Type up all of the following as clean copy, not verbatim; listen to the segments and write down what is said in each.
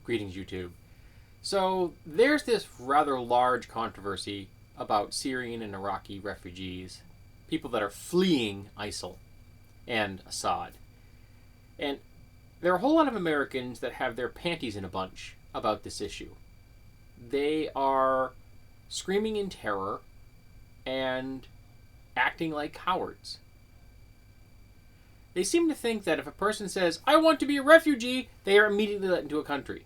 Greetings, YouTube. So, there's this rather large controversy about Syrian and Iraqi refugees, people that are fleeing ISIL and Assad. And there are a whole lot of Americans that have their panties in a bunch about this issue. They are screaming in terror and acting like cowards. They seem to think that if a person says, "I want to be a refugee," they are immediately let into a country.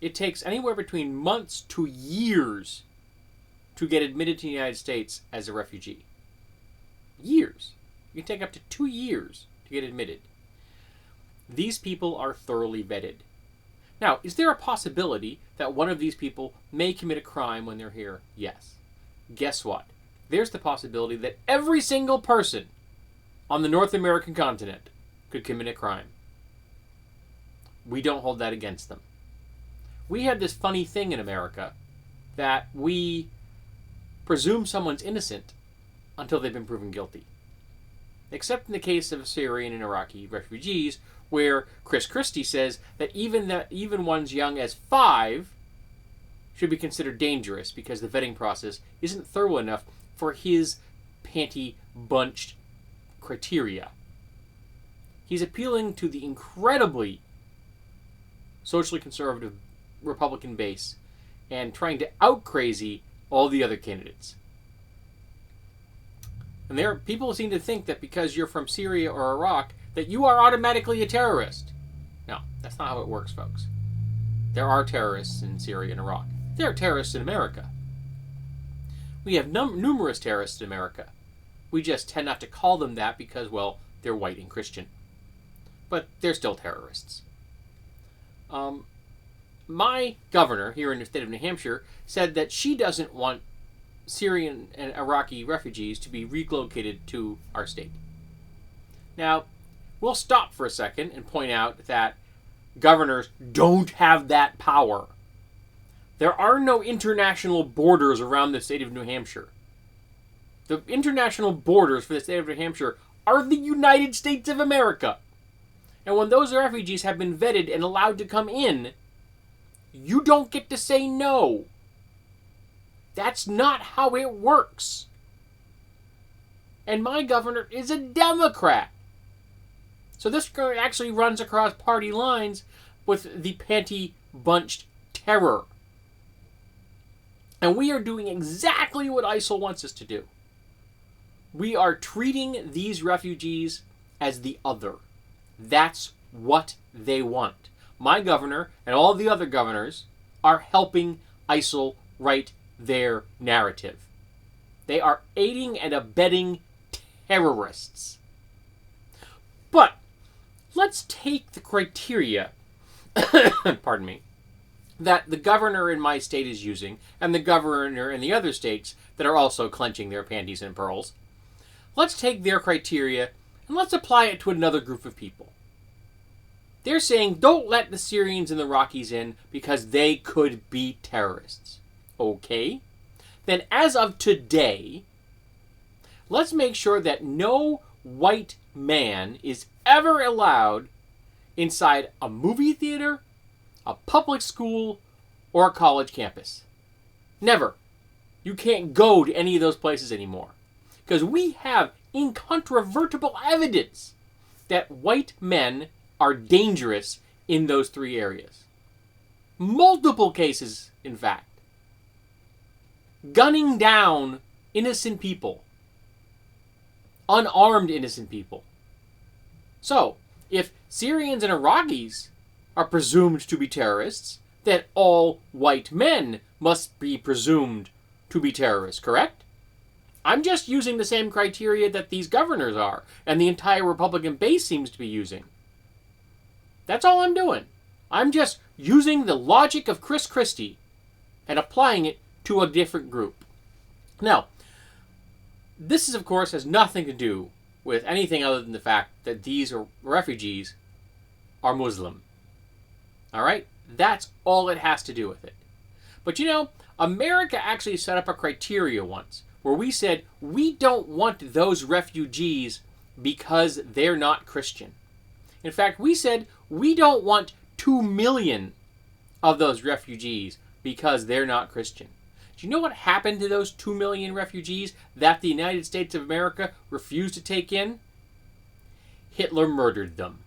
It takes anywhere between months to years to get admitted to the United States as a refugee. Years. It can take up to 2 years to get admitted. These people are thoroughly vetted. Now, is there a possibility that one of these people may commit a crime when they're here? Yes. Guess what? There's the possibility that every single person on the North American continent could commit a crime. We don't hold that against them. We have this funny thing in America that we presume someone's innocent until they've been proven guilty. Except in the case of Syrian and Iraqi refugees, where Chris Christie says that even ones young as 5 should be considered dangerous because the vetting process isn't thorough enough for his panty-bunched criteria. He's appealing to the incredibly socially conservative Republican base and trying to out-crazy all the other candidates. And people seem to think that because you're from Syria or Iraq, that you are automatically a terrorist. No, that's not how it works, folks. There are terrorists in Syria and Iraq. There are terrorists in America. We have numerous terrorists in America. We just tend not to call them that because, well, they're white and Christian. But they're still terrorists. My governor here in the state of New Hampshire said that she doesn't want Syrian and Iraqi refugees to be relocated to our state. Now, we'll stop for a second and point out that governors don't have that power. There are no international borders around the state of New Hampshire. The international borders for the state of New Hampshire are the United States of America. And when those refugees have been vetted and allowed to come in, you don't get to say no. That's not how it works. And my governor is a Democrat. So this actually runs across party lines with the panty-bunched terror. And we are doing exactly what ISIL wants us to do. We are treating these refugees as the other. That's what they want. My governor and all the other governors are helping ISIL write their narrative. They are aiding and abetting terrorists. But let's take the criteria, pardon me, that the governor in my state is using and the governor in the other states that are also clenching their panties and pearls. Let's take their criteria and let's apply it to another group of people. They're saying don't let the Syrians and the Iraqis in because they could be terrorists. Okay? Then as of today, let's make sure that no white man is ever allowed inside a movie theater, a public school, or a college campus. Never. You can't go to any of those places anymore. Because we have incontrovertible evidence that white men are dangerous in those 3 areas. Multiple cases, in fact. Gunning down innocent people. Unarmed innocent people. So, if Syrians and Iraqis are presumed to be terrorists, then all white men must be presumed to be terrorists, correct? I'm just using the same criteria that these governors are, and the entire Republican base seems to be using. That's all I'm doing. I'm just using the logic of Chris Christie and applying it to a different group. Now, this of course has nothing to do with anything other than the fact that these refugees are Muslim. Alright? That's all it has to do with it. But America actually set up a criteria once where we said we don't want those refugees because they're not Christian. In fact, we said we don't want 2 million of those refugees because they're not Christian. Do you know what happened to those 2 million refugees that the United States of America refused to take in? Hitler murdered them.